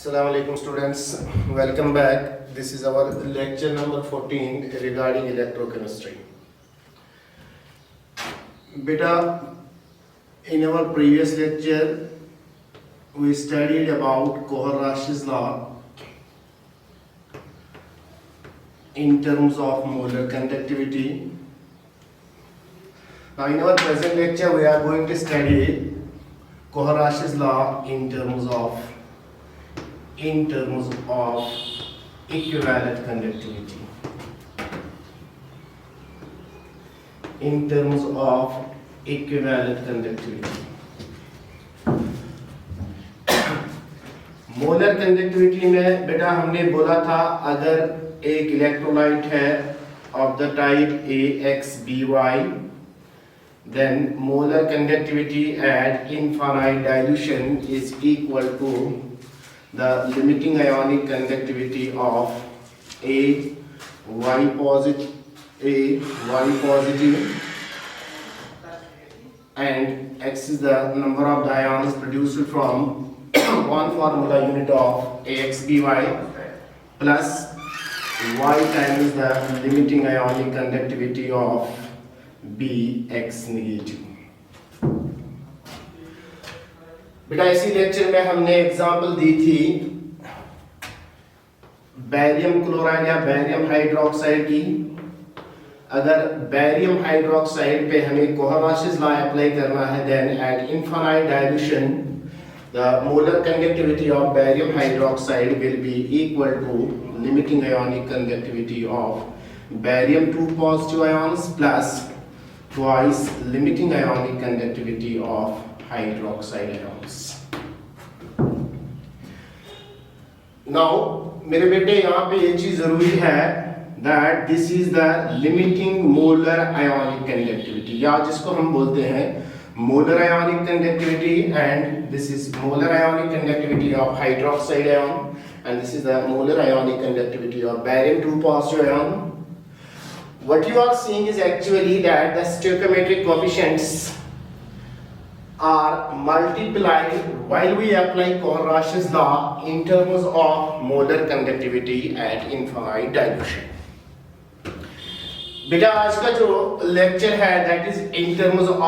Assalamu alaikum students, welcome back. This is our lecture number 14 regarding electrochemistry. Beta, in our previous lecture we studied about Kohlrausch's law in terms of molar conductivity. Now in our present lecture we are going to study Kohlrausch's law in terms of equivalent conductivity. In terms of equivalent conductivity. Molar conductivity में बेटा हमने बोला था अगर एक electrolyte है of the type AXBY, then molar conductivity at infinite dilution is equal to the limiting ionic conductivity of Y positive and X is the number of the ions produced from one formula unit of AXBY plus Y times the limiting ionic conductivity of BX negative. बेटा इसी lecture में हमने example दी थी barium chloride या barium hydroxide की. अगर barium hydroxide पे हमें कोहलरॉश's लॉ अप्लाई करना है then at infinite dilution the molar conductivity of barium hydroxide will be equal to limiting ionic conductivity of barium 2 positive ions plus twice limiting ionic conductivity of hydroxide ions. Now मेरे बेटे यहाँ पे ये चीज जरूरी है that this is the limiting molar ionic conductivity या जिसको हम बोलते हैं molar ionic conductivity, and this is molar ionic conductivity of hydroxide ion and this is the molar ionic conductivity of barium 2 positive ion. What you are seeing is actually that the stoichiometric coefficients are multiplied while we apply Kohlrausch's law in terms of molar conductivity at infinite dilution. बेटा आज का जो lecture है that is in terms of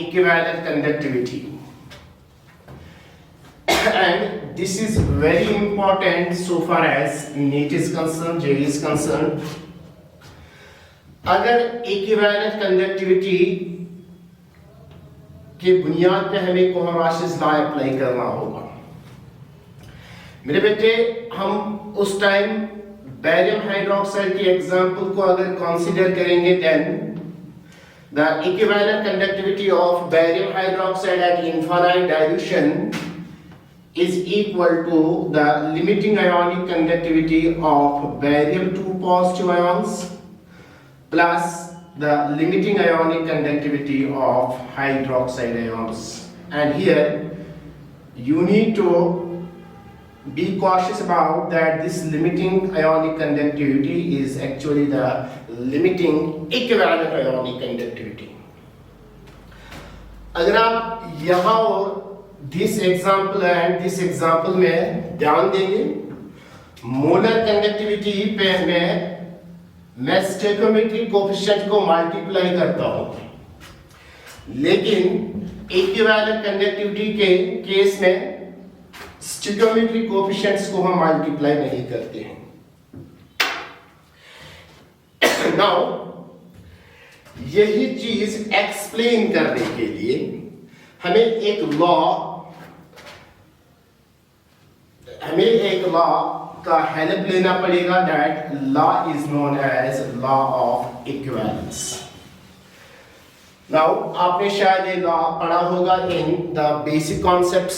equivalent conductivity and this is very important so far as NEET is concerned, JEE is concerned. अगर equivalent conductivity के बुनियाद पे हमें कोहलरॉश's लॉ अप्लाई करना होगा. मेरे बेटे हम उस टाइम बैरियम हाइड्रोक्साइड की एग्जांपल को अगर कंसीडर करेंगे then the equivalent conductivity of barium hydroxide at infinite dilution is equal to the limiting ionic conductivity of barium 2 positive ions plus the limiting ionic conductivity of hydroxide ions. And here you need to be cautious about that this limiting ionic conductivity is actually the limiting equivalent ionic conductivity. अगर आप यहाँ और this example and this example में ध्यान देंगे molar conductivity पे मैं stoichiometric coefficient को मल्टीप्लाई करता हूं, लेकिन इक्विवेलेंट कंडक्टिविटी के केस में स्टोइकोमेट्रिक कोएफिशिएंट्स को हम मल्टीप्लाई नहीं करते हैं. नाउ यही चीज एक्सप्लेन करने के लिए हमें एक लॉ का हेल्प लेना पड़ेगा. That law is known as law of equivalence. Now आपने शायद ये लॉ पढ़ा होगा इन द बेसिक कॉन्सेप्ट्स,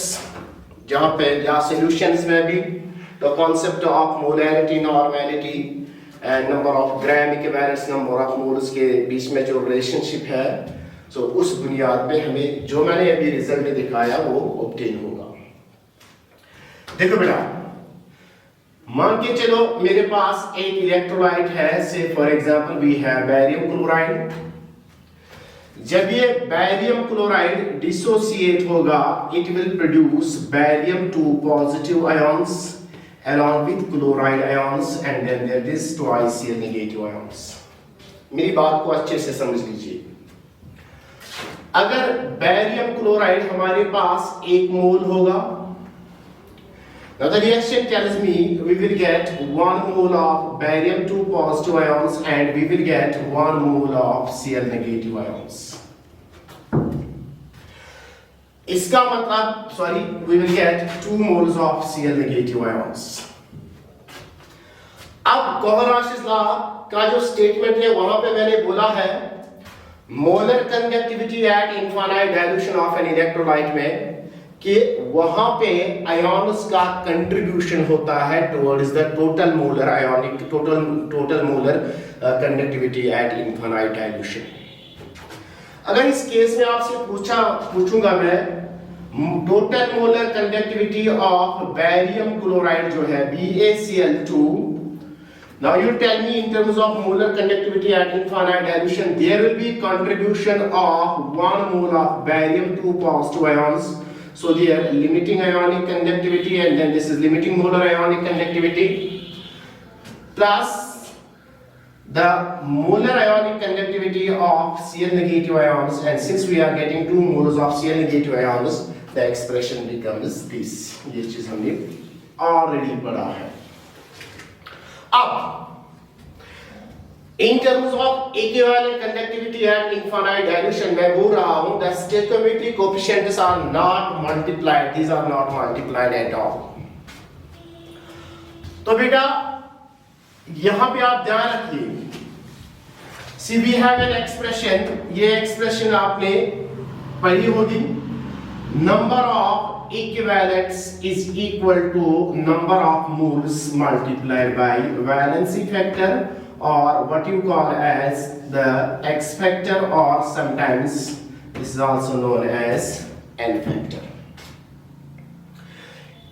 जहां पे या सॉल्यूशंस में भी the concept of molarity, normality and number of gram equivalence, number of moles के बीच में जो रिलेशनशिप है, सो उस बुनियाद पे हमें जो मैंने अभी रिजल्ट दिखाया वो ऑब्टेन होगा. देखो बेटा, मान के चलो मेरे पास एक इलेक्ट्रोलाइट है, say for example we have barium chloride. जब ये बैरियम क्लोराइड डिसोसिएट होगा it will produce barium 2 positive ions along with chloride ions and then there is twice Cl negative ions. मेरी बात को अच्छे से समझ लीजिए. अगर बैरियम क्लोराइड हमारे पास 1 मोल होगा, now the reaction tells me we will get 1 mole of barium 2 positive ions and we will get 1 mole of Cl negative ions. इसका मतलब we will get 2 moles of Cl negative ions. अब कोहराशेस law का जो statement है वहां पे मैंने बोला है molar conductivity at infinite dilution of an electrolyte में कि वहां पे आयॉन्स का कंट्रीब्यूशन होता है towards the total molar ionic total molar conductivity at infinite dilution. अगर इस केस में आपसे पूछूंगा मैं total molar conductivity of barium chloride जो है BaCl2, now you tell me in terms of molar conductivity at infinite dilution there will be contribution of 1 mole of barium 2 positive ions, so their limiting ionic conductivity and then this is limiting molar ionic conductivity plus the molar ionic conductivity of Cl negative ions, and since we are getting 2 moles of Cl negative ions the expression becomes this. ये चीज हमने already पढ़ा है. अब in terms of equivalent conductivity at infinite dilution मैं बोल रहा हूं the stoichiometric coefficients are not multiplied, these are not multiplied at all. तो बेटा यहां पे आप ध्यान रखिए, see we have an expression, ये expression आपने पढ़ी होगी, number of equivalents is equal to number of moles multiplied by valency factor or what you call as the X factor or sometimes this is also known as N factor.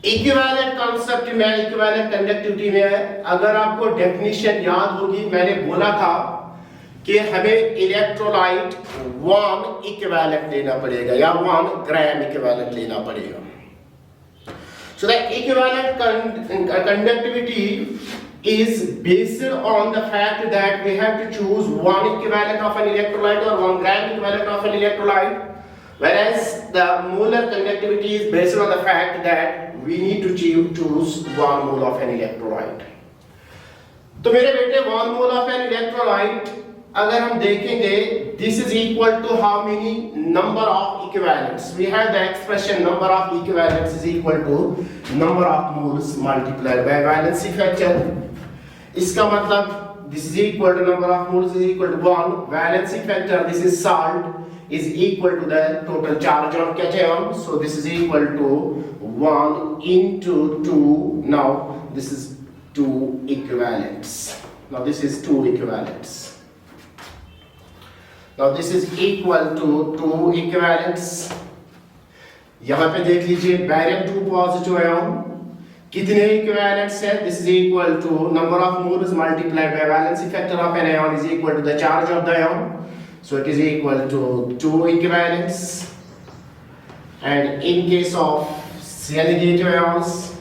Equivalent concept में equivalent conductivity में अगर आपको definition याद होगी मैंने बोला था कि हमें इलेक्ट्रोलाइट 1 इक्विवेलेंट लेना पड़ेगा या 1 ग्राम इक्विवेलेंट लेना पड़ेगा. So the equivalent conductivity is based on the fact that we have to choose 1 equivalent of an electrolyte or 1 gram equivalent of an electrolyte, whereas the molar conductivity is based on the fact that we need to choose 1 mole of an electrolyte. तो मेरे बेटे 1 mole of an electrolyte अगर हम देखेंगे this is equal to how many number of equivalents. We have the expression number of equivalents is equal to number of moles multiplied by valency factor. इसका मतलब this is equal to number of moles is equal to 1 valency factor, this is salt is equal to the total charge on cation, so this is equal to 1 into 2. Now this is 2 equivalents. Now this is 2 equivalents. Now this is equal to 2 equivalents. यहाँ पे देख लीजिए barium 2 positive ion कितने equivalents है? This is equal to number of moles multiplied by valency factor of an ion is equal to the charge of the ion. So it is equal to 2 equivalents. And in case of Cl negative ions,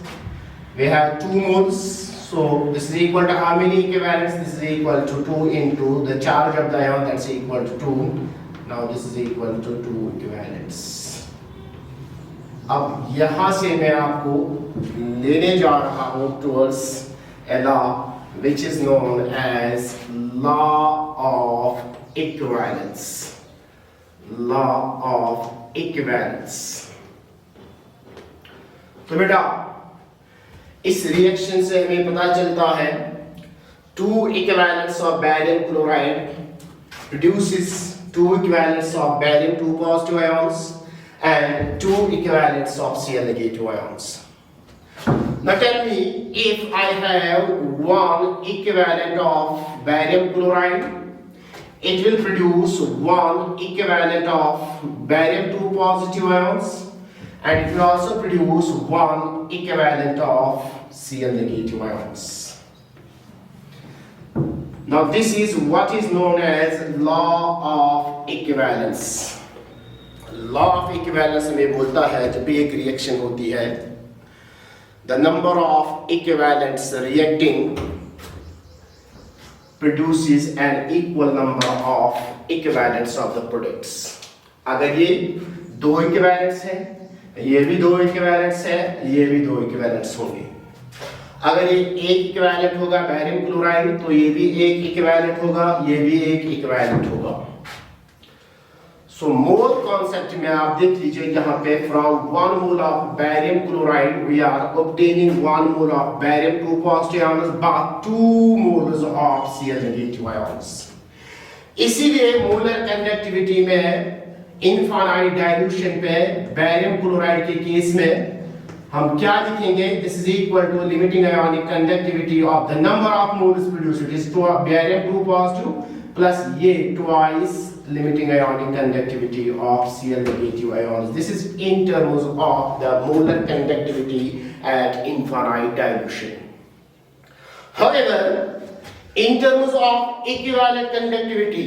we have 2 moles. So this is equal to how many equivalents? This is equal to 2 into the charge of the ion, that's equal to 2. Now this is equal to 2 equivalents. अब यहाँ से मैं आपको लेने जा रहा हूँ towards a law which is known as law of equivalence. Law of equivalence. तो बेटा इस रिएक्शन से हमें पता चलता है 2 equivalents of barium chloride produces 2 equivalents of barium 2 positive ions and 2 equivalents of Cl negative ions. Now tell me, if I have 1 equivalent of barium chloride, it will produce 1 equivalent of barium 2 positive ions and it will also produce 1 equivalent of Cl negative ions. Now this is what is known as law of equivalence. Law of equivalence हमें बोलता है जब भी एक reaction होती है the number of equivalents reacting produces an equal number of equivalents of the products. अगर ये दो इक्विवेलेंट्स हैं, ये भी दो इक्विवेलेंट्स है, ये भी दो इक्विवेलेंट्स होंगे. अगर ये एक इक्विवेलेंट होगा बैरियम क्लोराइड तो ये भी एक इक्विवेलेंट होगा, ये भी एक इक्विवेलेंट होगा. सो मोल कॉन्सेप्ट में आप देख लीजिए यहाँ पे from 1 mole of barium chloride we are obtaining 1 mole of barium 2 positive ions by 2 moles of Cl negative ions. इसीलिए मोलर कंडक्टिविटी में इनफाइनाइट डाइल्यूशन पे बैरियम क्लोराइड के केस में हम क्या लिखेंगे, this is equal to limiting ionic conductivity of the number of moles produced, it is barium 2 positive plus ये twice limiting ionic conductivity of Cl negative ions. This is in terms of the molar conductivity at infinite dilution. However, in terms of equivalent conductivity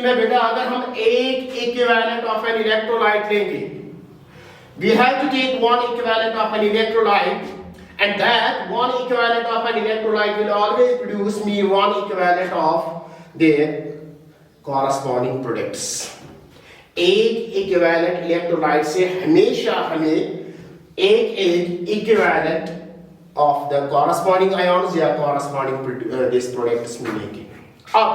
में बेटा अगर हम एक equivalent of an electrolyte लेंगे, we have to take one equivalent of an electrolyte, and that one equivalent of an electrolyte will always produce me one equivalent of their corresponding products. एक equivalent electrolyte से हमेशा हमें एक equivalent of the corresponding ions या corresponding this products मिलेंगे. अब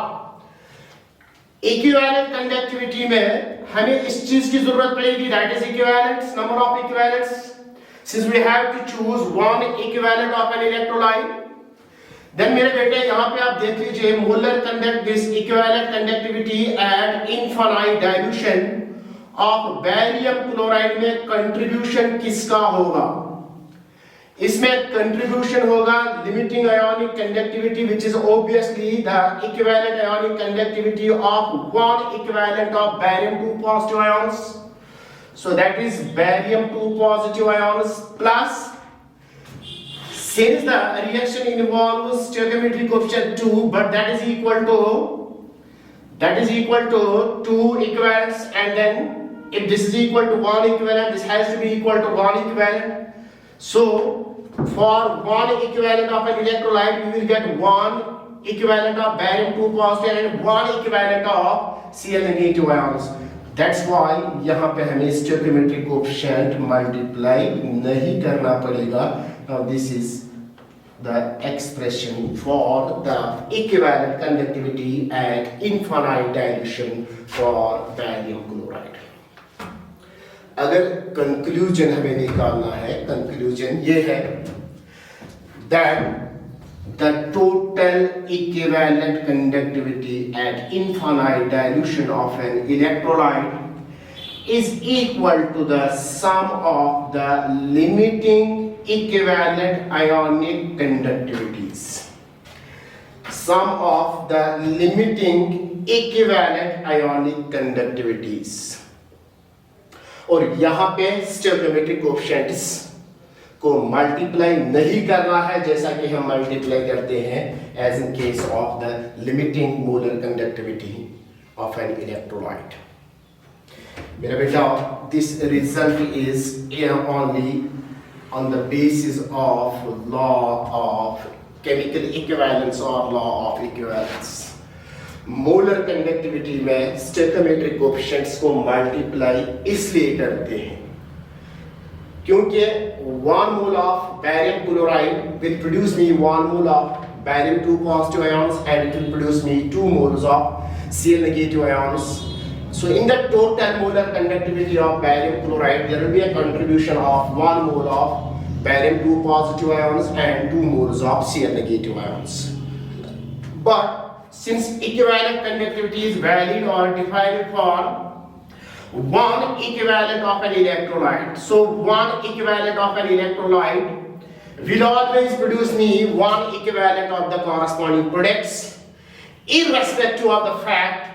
equivalent conductivity में हमें इस चीज की जरूरत पड़ेगी, that is equivalents, number of equivalents. Since we have to choose one equivalent of an electrolyte, then मेरे बेटे यहाँ पे आप देख लीजिए molar conduct this equivalent conductivity at infinite dilution of barium chloride में कंट्रीब्यूशन किसका होगा? इसमें कंट्रीब्यूशन होगा limiting ionic conductivity which is obviously the equivalent ionic conductivity of one equivalent of barium 2 positive ions. So that is barium 2 positive ions plus, since the reaction involves stoichiometric coefficient 2, but that is equal to 2 equivalents, and then if this is equal to 1 equivalent, this has to be equal to 1 equivalent. So for one equivalent of an electrolyte we will get one equivalent of barium 2 positive and one equivalent of Cl negative ions. That's why यहाँ पे हमें stoichiometric coefficient multiply नहीं करना पड़ेगा. Now this is the expression for the equivalent conductivity at infinite dilution for barium chloride. अगर conclusion हमें निकालना है, conclusion ये है that the total equivalent conductivity at infinite dilution of an electrolyte is equal to the sum of the limiting equivalent ionic conductivities. Sum of the limiting equivalent ionic conductivities. और यहाँ पे stoichiometric coefficients को multiply नहीं करना है जैसा कि हम मल्टीप्लाई करते हैं as in case of the limiting molar conductivity of an electrolyte. मेरा बेटा, this result is only on the basis of law of chemical equivalence or law of equivalence. Molar conductivity में स्टोइकोमेट्रिक कोएफिशिएंट्स को multiply इसलिए करते हैं क्योंकि 1 mole of barium chloride will produce me 1 mole of barium 2 positive ions and it will produce me 2 moles of Cl negative ions. So in the total molar conductivity of barium chloride there will be a contribution of 1 mole of barium 2 positive ions and 2 moles of Cl negative ions. But since equivalent conductivity is valid or defined for one equivalent of an electrolyte, so one equivalent of an electrolyte will always produce me one equivalent of the corresponding products irrespective of the fact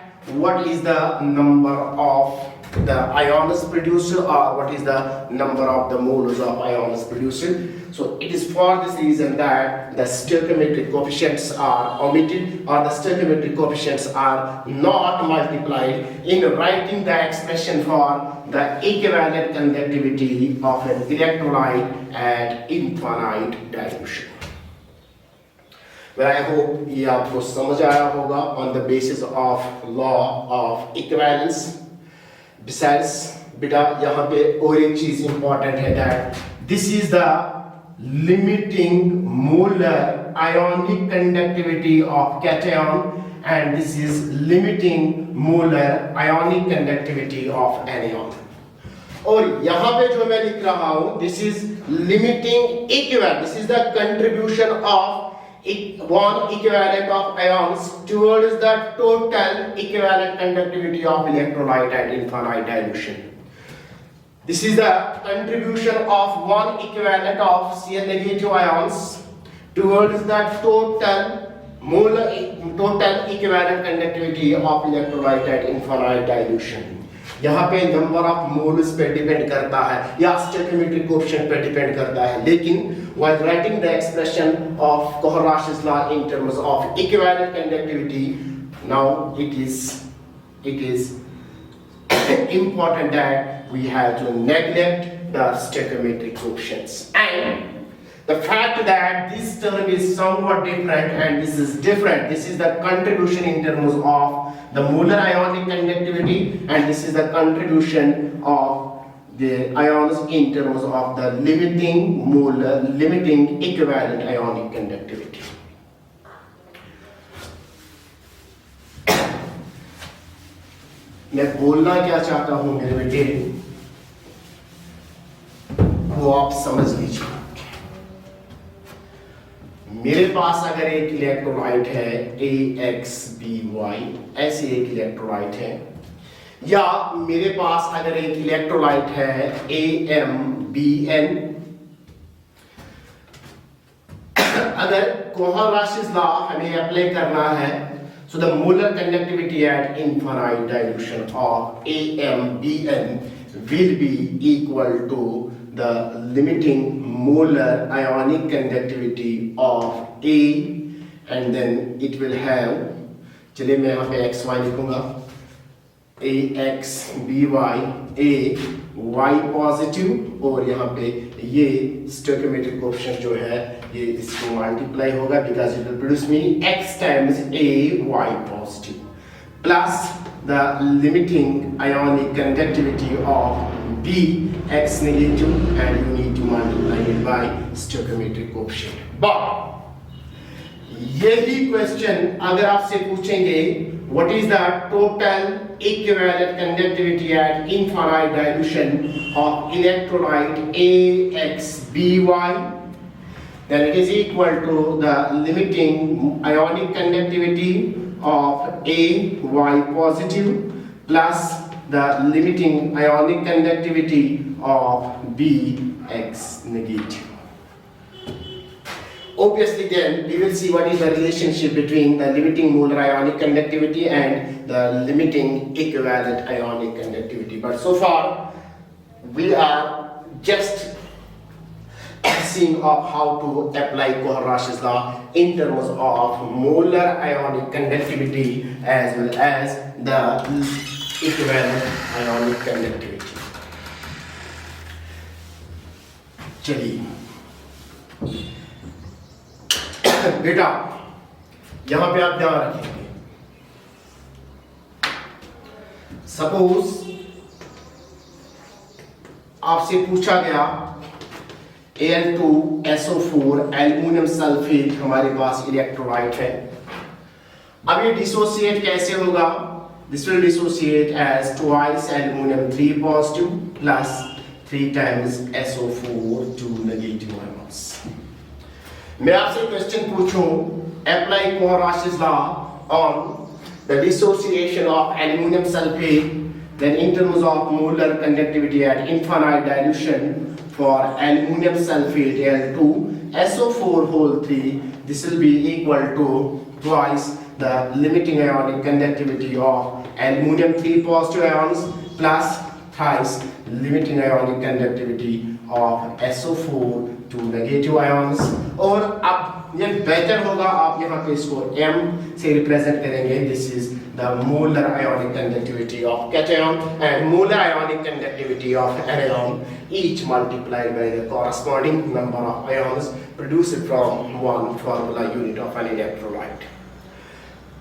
what is the number of the ions produced, or what is the number of the moles of ions produced. So it is for this reason that the stoichiometric coefficients are omitted, or the stoichiometric coefficients are not multiplied in writing the expression for the equivalent conductivity of an electrolyte at infinite dilution. Well, I hope ये आपको समझ आया होगा on the basis of law of equivalence. Besides, बेटा यहाँ पे और एक चीज important है that this is the limiting molar ionic conductivity of cation, and this is limiting molar ionic conductivity of anion. और यहाँ पे जो मैं लिख रहा हूँ, this is limiting equivalent. This is the contribution of one equivalent of ions towards the total equivalent conductivity of electrolyte at infinite dilution. This is the contribution of one equivalent of Cl negative ions towards the total equivalent conductivity of electrolyte at infinite dilution. यहाँ पे number of moles पे depend करता है या stoichiometric coefficient पे depend करता है, लेकिन while writing the expression of Kohlrausch's law in terms of equivalent conductivity, now it is important that we have to neglect the stoichiometric coefficients. And the fact that this term is somewhat different and this is different, this is the contribution in terms of the molar ionic conductivity, and this is the contribution of the ions in terms of the limiting equivalent ionic conductivity. मैं बोलना क्या चाहता हूं मेरे बेटे, वो आप समझ लीजिए। मेरे पास अगर एक इलेक्ट्रोलाइट है AXBY, ऐसी एक इलेक्ट्रोलाइट है, या मेरे पास अगर एक इलेक्ट्रोलाइट है AMBN, अगर कोहलराशिस लॉ हमें अप्लाई करना है, so the molar conductivity at infinite dilution of AMBN will be equal to the limiting molar ionic conductivity of A, and then it will have, चलिए मैं यहाँ पे XY लिखूंगा, AXBY, A Y पॉजिटिव, और यहाँ पे ये स्टोइकियोमेट्रिक कोएफिशिएंट जो है ये इसको मल्टीप्लाई होगा because it will produce me X times A Y positive plus the limiting ionic conductivity of B X negative, and you need to multiply it by stoichiometric coefficient. But यही question अगर आपसे पूछेंगे what is the total equivalent conductivity at infinite dilution of electrolyte AXBY, then it is equal to the limiting ionic conductivity of AY positive plus the limiting ionic conductivity of BX negative. Obviously then we will see what is the relationship between the limiting molar ionic conductivity and the limiting equivalent ionic conductivity. But so far we are just seeing of how to apply Kohlrausch's law in terms of molar ionic conductivity as well as the equivalent ionic conductivity. चलिए बेटा यहां पे आप ध्यान रखेंगे, suppose आपसे पूछा गया Al2SO4 एल्युमिनियम सल्फेट हमारे पास इलेक्ट्रोलाइट है। अब ये डिसोसिएट कैसे होगा? This will dissociate as twice aluminum 3 positive plus 3 times SO4 2 negative ions. मैं आपसे क्वेश्चन पूछूं, apply Kohlrausch's law on the dissociation of aluminum sulfate, then in terms of molar conductivity at infinite dilution for aluminum sulfate Al2SO4 whole 3, this will be equal to twice the limiting ionic conductivity of aluminum 3 positive ions plus thrice limiting ionic conductivity of SO4 to negative ions. और अब ये बेहतर होगा आप यहाँ पे इसको M से रिप्रेजेंट करेंगे. This is the molar ionic conductivity of cation and molar ionic conductivity of anion, each multiplied by the corresponding number of ions produced from one formula unit of an electrolyte.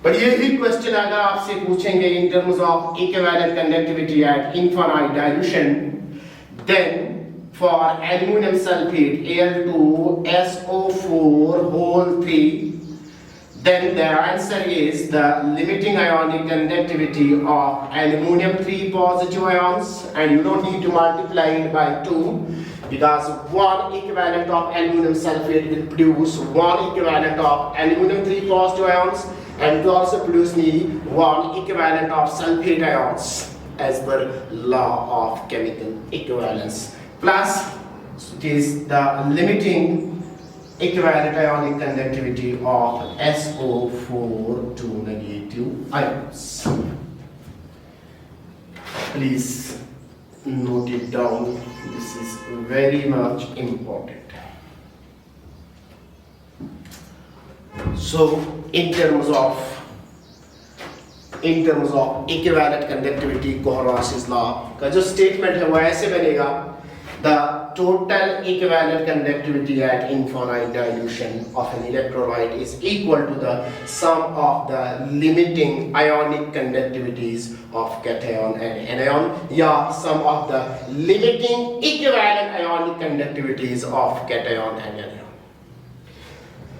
पर ये भी question अगर आपसे पूछेंगे in terms of equivalent conductivity at infinite dilution, then for aluminum sulfate Al2SO4 whole 3, then the answer is the limiting ionic conductivity of aluminum 3 positive ions, and you don't need to multiply it by 2 because one equivalent of aluminum sulfate will produce one equivalent of aluminum 3 positive ions, and it will also produce me one equivalent of sulfate ions as per law of chemical equivalence. Plus it is the limiting equivalent ionic conductivity of SO4 to negative ions. Please note it down, this is very much important. So in terms of equivalent conductivity, Kohlrausch's law का जो statement है वो ऐसे बनेगा: the total equivalent conductivity at infinite dilution of an electrolyte is equal to the sum of the limiting ionic conductivities of cation and anion, या sum of the limiting equivalent ionic conductivities of cation and anion.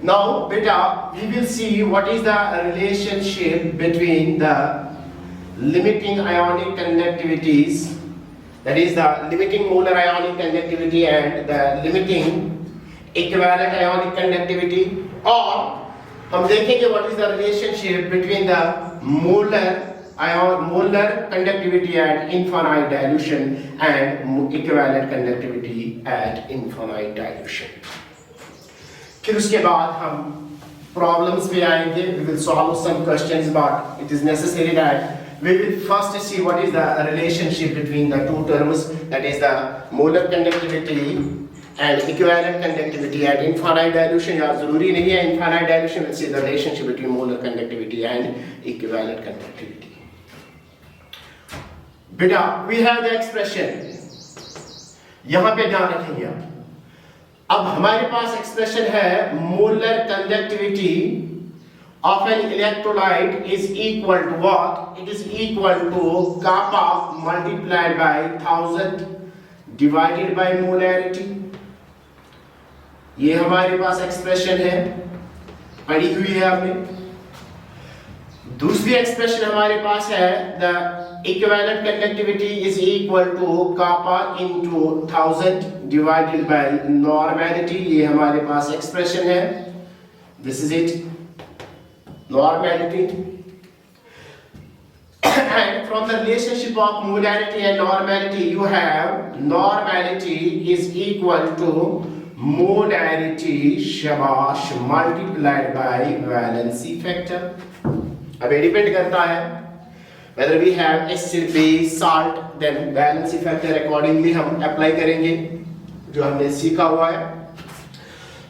Now beta, we will see what is the relationship between the limiting ionic conductivities, that is the limiting molar ionic conductivity and the limiting equivalent ionic conductivity, or हम देखेंगे what is the relationship between the molar conductivity at infinite dilution and equivalent conductivity at infinite dilution. फिर उसके बाद हम problems पे आएंगे. We will solve some questions, but it is necessary that we will first see what is the relationship between the two terms, that is the molar conductivity and equivalent conductivity at infinite dilution. या जरूरी नहीं है infinite dilution, we'll see the relationship between molar conductivity and equivalent conductivity. बेटा, we have the expression, यहाँ पे ध्यान रखेंगे आप. अब हमारे पास एक्सप्रेशन है molar conductivity of an electrolyte is equal to what? It is equal to kappa multiplied by 1000 divided by molarity. ये हमारे पास एक्सप्रेशन है, पढ़ी हुई है आपने. दूसरी एक्सप्रेशन हमारे पास है the equivalent conductivity is equal to kappa into 1000 divided by normality. ये हमारे पास एक्सप्रेशन है. This is it. Normality. And from the relationship of molarity and normality, you have normality is equal to molarity shabash multiplied by valency factor. अब ये depend करता है whether we have acid, base, salt, then valency factor accordingly हम apply करेंगे जो हमने सीखा हुआ है.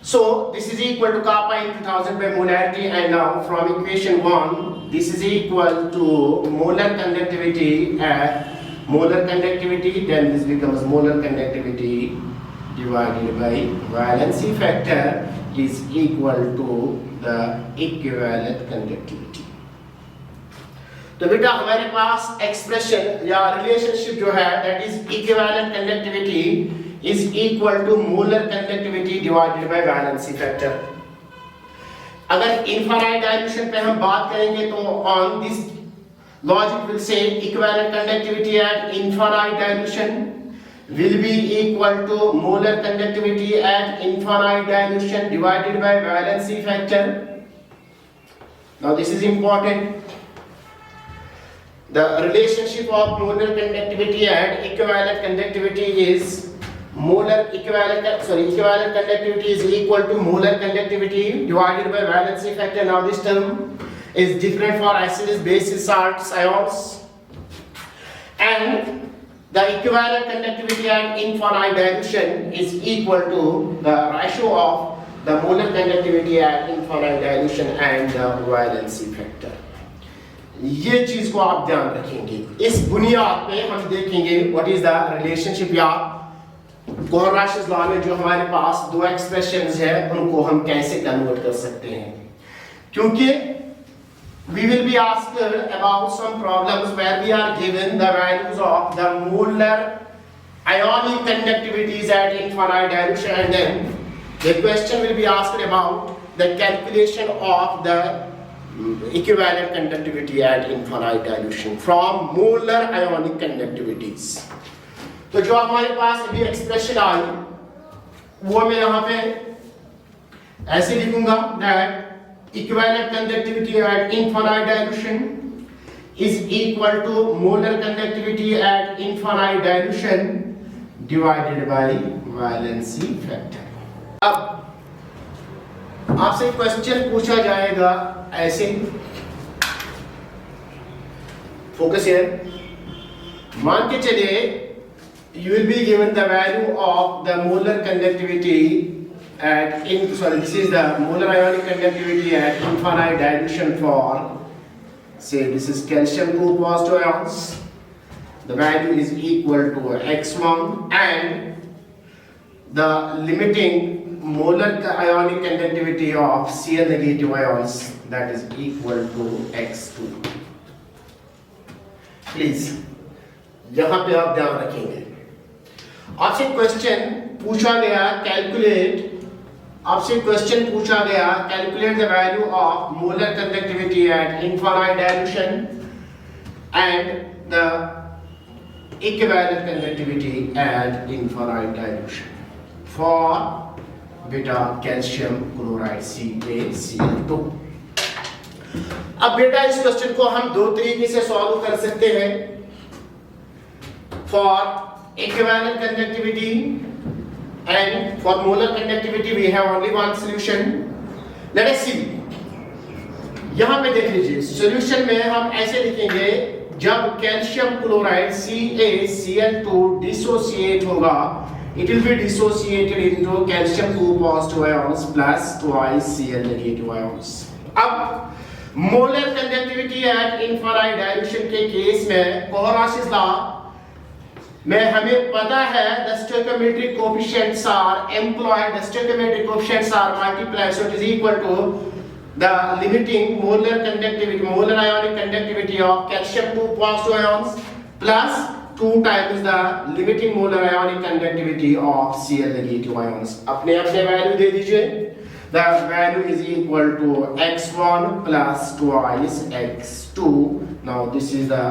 So this is equal to kappa into 1000 by molarity, and now from equation 1 this is equal to molar conductivity at molar conductivity, then this becomes molar conductivity divided by valency factor is equal to the equivalent conductivity. तो बेटा हमारे पास expression या relationship जो है that is equivalent conductivity is equal to molar conductivity divided by valency factor. अगर infinite dilution पे हम बात करेंगे तो on this logic will say equivalent conductivity at infinite dilution will be equal to molar conductivity at infinite dilution divided by valency factor. Now this is important. The relationship of molar conductivity and equivalent conductivity is equivalent conductivity is equal to molar conductivity divided by valency factor. Now this term is different for acids, bases, salts, ions, and the equivalent conductivity at infinite dilution is equal to the ratio of the molar conductivity at infinite dilution and the valency factor. ये चीज को आप ध्यान रखेंगे. इस बुनियाद पे हम देखेंगे what is the relationship या कोहन-राशिस लॉ में जो हमारे पास दो एक्सप्रेशंस है उनको हम कैसे कन्वर्ट कर सकते हैं. क्योंकि we will be asked about some problems where we are given the values of the molar ionic conductivities at infinite dilution, and then the question will be asked about the calculation of the equivalent conductivity at infinite dilution from molar ionic conductivities. तो जो हमारे पास अभी expression I वो मैं यहाँ पे ऐसे लिखूंगा that equivalent conductivity at infinite dilution is equal to molar conductivity at infinite dilution divided by valency factor. अब आपसे क्वेश्चन पूछा जाएगा ऐसे, फोकस हियर. मान के चलिए you will be given the value of the molar conductivity at this is the molar ionic conductivity at infinite dilution for, say this is calcium 2 positive ions. The value is equal to x1 and the limiting molar ionic conductivity of Cl negative ions, that is equal to x2. Please यहाँ पे आप ध्यान रखेंगे. आपसे question पूछा गया calculate the value of molar conductivity at infinite dilution and the equivalent conductivity at infinite dilution for बेटा calcium chloride CaCl2. अब बेटा इस क्वेश्चन को हम दो तरीके से सॉल्व कर सकते हैं. For equivalent conductivity and for molar conductivity we have only one solution. Let us see. यहां पे देख लीजिए सॉल्यूशन में हम ऐसे लिखेंगे जब कैल्शियम क्लोराइड CaCl2 डिसोसिएट होगा it will be dissociated into calcium 2 positive ions plus twice Cl negative ions. अब molar conductivity at infinite dilution के केस में कोहन-राशिस लॉ में हमें पता है the stoichiometric coefficients are employed, the stoichiometric coefficients are multiplied, so it is equal to the limiting molar conductivity, molar ionic conductivity of calcium 2 positive ions plus 2 times the limiting molar ionic conductivity of Cl negative ions. अपने value दे दीजिए. The value is equal to x1 plus twice x2. Now this is the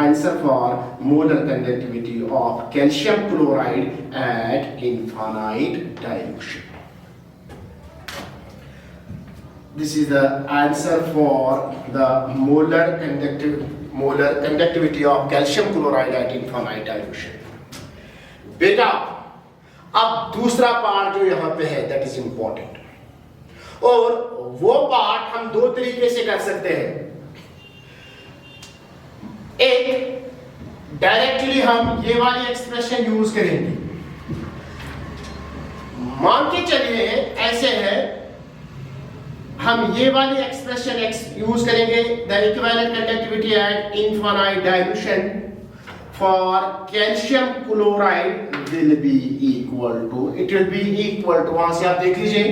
answer for molar conductivity of calcium chloride at infinite dilution. This is the answer for the molar conductivity of calcium chloride at infinite dilution. बेटा अब दूसरा part जो यहां पे है that is important, और वो part हम दो तरीके से कर सकते हैं. एक, डायरेक्टली हम ये वाली एक्सप्रेशन यूज करेंगे. मान के चलिए ऐसे है, हम ये वाली एक्सप्रेशन यूज करेंगे the equivalent conductivity at infinite dilution for calcium chloride will be equal to, वहां से आप देख लीजिए,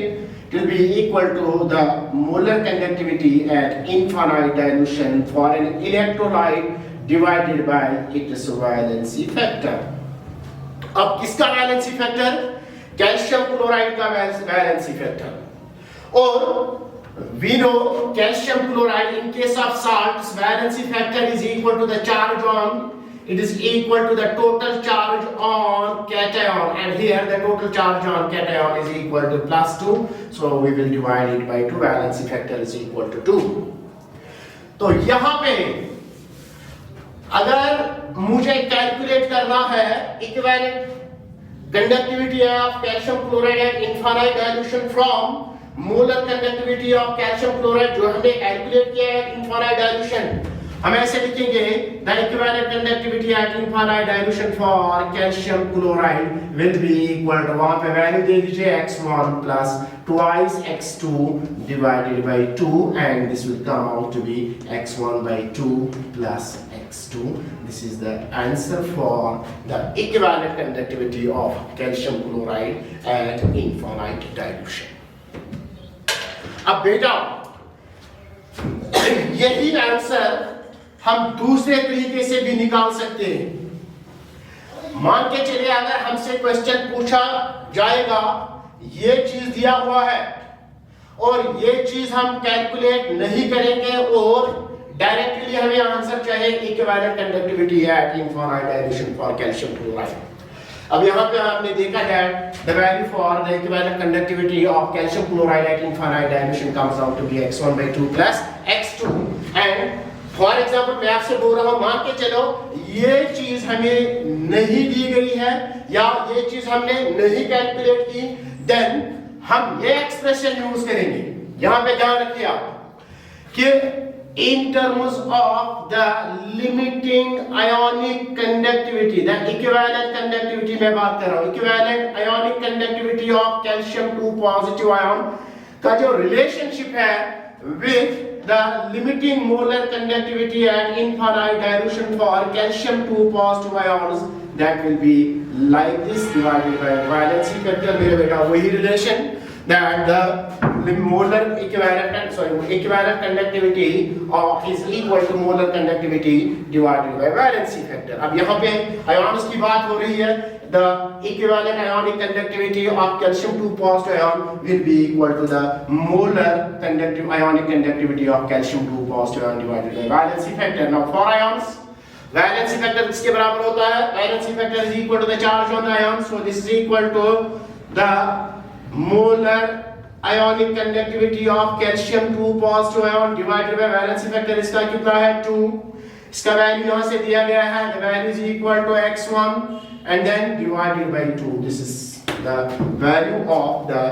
it will be equal to the molar conductivity at infinite dilution for an electrolyte divided by its valency factor. अब किसका valency factor? Calcium chloride का valency factor. और we know calcium chloride in case of salts valency factor is equal to the charge on, it is equal to the total charge on cation, and here the total charge on cation is equal to +2, so we will divide it by 2. Valency factor is equal to 2. तो यहाँ पे अगर मुझे calculate करना है equivalent conductivity of calcium chloride eight infinite dilution from molar conductivity of calcium chloride जो हमने calculate किया है इनफाइनाइट डाइल्यूशन, हम ऐसे लिखेंगे the equivalent conductivity at infinite dilution for calcium chloride will be equal to, वहां पे वैल्यू दे दीजिए x1 plus twice x2 divided by 2 and this will come out to be x1 by 2 plus x2. This is the answer for the equivalent conductivity of calcium chloride at infinite dilution. अब बेटा यही answer हम दूसरे तरीके से भी निकाल सकते हैं। मान के चलिए अगर हमसे क्वेश्चन पूछा जाएगा ये चीज दिया हुआ है और ये चीज हम कैलकुलेट नहीं करेंगे और डायरेक्टली हमें आंसर चाहिए equivalent conductivity at infinite dilution for calcium chloride. अब यहाँ पे आपने देखा है the value for the equivalent conductivity of calcium chloride at infinite dilution comes out to be x1 by 2 plus x2 and for example मैं आपसे बोल रहा हूँ मान के चलो ये चीज हमें नहीं दी गई है या ये चीज हमने नहीं कैलकुलेट की, देन हम ये एक्सप्रेशन यूज करेंगे। यहाँ पे ध्यान रखिए आप कि in terms of the limiting ionic conductivity, the equivalent conductivity मैं बात कर रहा हूँ, equivalent ionic conductivity of calcium 2 positive ion का जो relationship है with the limiting molar conductivity at infinite dilution for calcium 2 positive ions, that will be like this divided by valency factor। मेरे बेटा वही relation that the molar equivalent conductivity is equal to molar conductivity divided by valency factor। अब यहाँ पे ions की बात हो रही है, the equivalent ionic conductivity of calcium 2 positive ion will be equal to the molar ionic conductivity of calcium 2 positive ion divided by valency factor। Now for ions valency factor किसके बराबर होता है? Valency factor is equal to the charge on the ion, so this is equal to the molar ionic conductivity of calcium 2 positive ion divided by valency factor। इसका कितना है 2, इसका value यहाँ से दिया गया है, the value is equal to x1 and then divided by 2। this is the value of the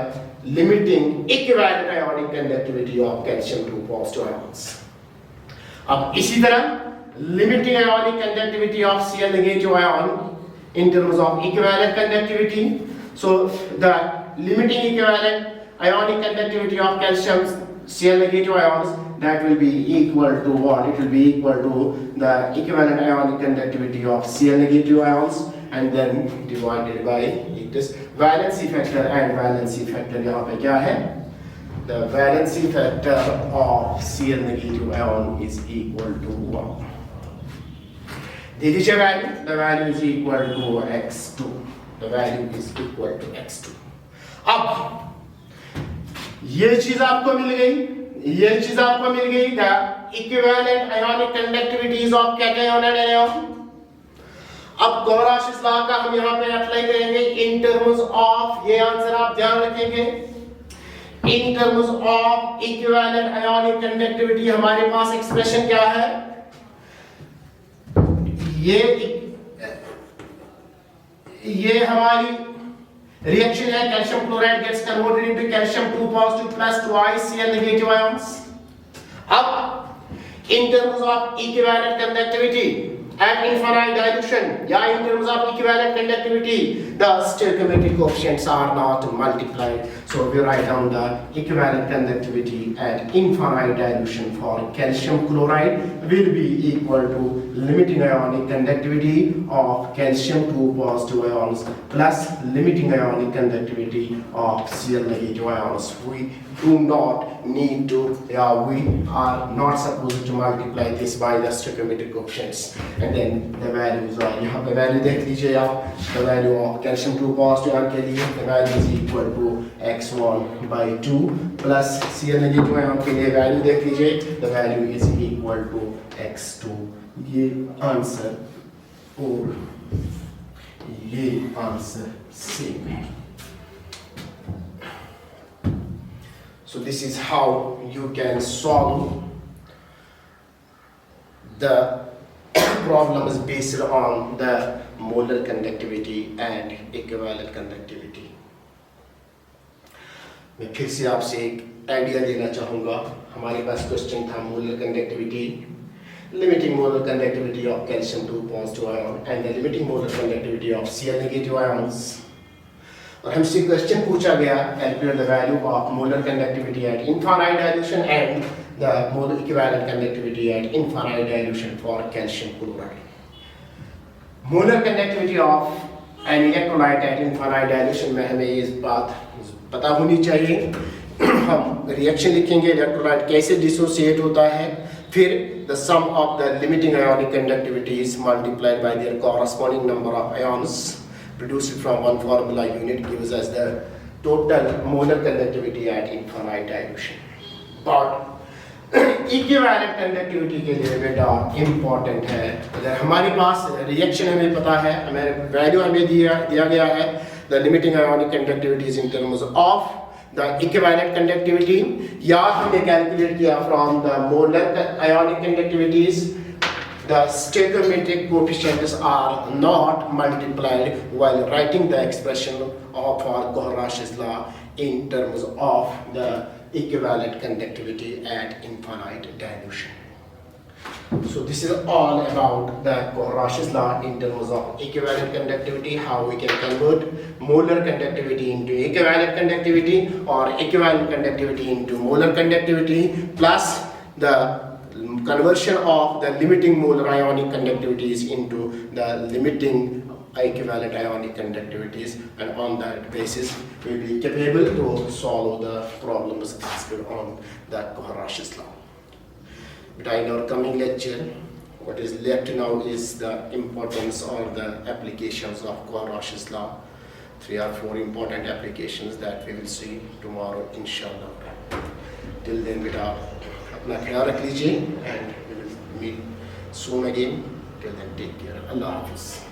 limiting equivalent ionic conductivity of calcium 2 positive ions। अब इसी तरह limiting ionic conductivity of Cl negative ion in terms of equivalent conductivity, so the limiting equivalent ionic conductivity of calcium Cl negative ions, that will be equal to what? It will be equal to the equivalent ionic conductivity of Cl negative ions and then divided by it is valency factor, and valency factor यहाँ पे क्या है? The valency factor of Cl negative ion is equal to 1। दे दीजिए value, the value is equal to x2, the value is equal to x2। अब ये चीज आपको मिल गई, ये चीज आपको मिल गई the equivalent ionic conductivities of cation and anion। अब कोराशिस लॉ का हम यहाँ पे अप्लाई करेंगे in terms of, ये आंसर आप ध्यान रखेंगे, in terms of equivalent ionic conductivity हमारे पास एक्सप्रेशन क्या है? ये हमारी रिएक्शन है, calcium chloride gets converted into calcium 2 positive plus twice Cl negative ions. अब in terms of equivalent conductivity at infinite dilution, yeah, in terms of equivalent conductivity, the stoichiometric coefficients are not multiplied, so we write down the equivalent conductivity at infinite dilution for calcium chloride will be equal to limiting ionic conductivity of calcium 2 positive ions plus limiting ionic conductivity of Cl negative ions। We do not need to, we are not supposed to multiply this by the stoichiometric coefficients, and then the values are, यहाँ पे value देख लीजिए आप, the value of calcium 2 positive ion के लिए the value is equal to x1 by 2 plus Cl negative ion के लिए value देख लीजिए, the value is equal to x2। ये आंसर और ये आंसर सेम है। So this is how you can solve the problems based on the molar conductivity and equivalent conductivity। मैं फिर से आपसे एक आइडिया देना चाहूँगा। हमारे पास क्वेश्चन था molar conductivity, limiting molar conductivity of calcium 2 positive ion and the limiting molar conductivity of Cl negative ions. और हमसे क्वेश्चन पूछा गया calculate the value of molar conductivity at infinite dilution and the molar equivalent conductivity at infinite dilution for calcium chloride. Molar conductivity of an electrolyte eight infinite dilution में हमें ये बात पता होनी चाहिए। हम रिएक्शन लिखेंगे, इलेक्ट्रोलाइट कैसे डिसोसिएट होता है, फिर the sum of the limiting ionic conductivity is multiplied by their corresponding number of ions produced from one formula unit gives us the total molar conductivity at infinite dilution. But equivalent conductivity के लिए बेटा important है, अगर हमारे पास reaction हमें पता है, हमें value हमें दिया गया है, the limiting ionic conductivity is in terms of the equivalent conductivity, या हमने calculate किया from the molar ionic conductivities, the stoichiometric coefficients are not multiplied while writing the expression of our Kohlrausch's law in terms of the equivalent conductivity at infinite dilution. So this is all about the Kohlrausch's law in terms of equivalent conductivity, how we can convert molar conductivity into equivalent conductivity or equivalent conductivity into molar conductivity, plus the conversion of the limiting molar ionic conductivities into the limiting equivalent ionic conductivities, and on that basis we will be capable to solve the problems asked on the Kohlrausch's law. But in our coming lecture, what is left now is the importance or the applications of Kohlrausch's law. 3 or 4 important applications that we will see tomorrow, inshallah. Till then, beta, अपना ख्याल रख लीजिए, and we will meet soon again. Till then, take care. Allah Hafiz.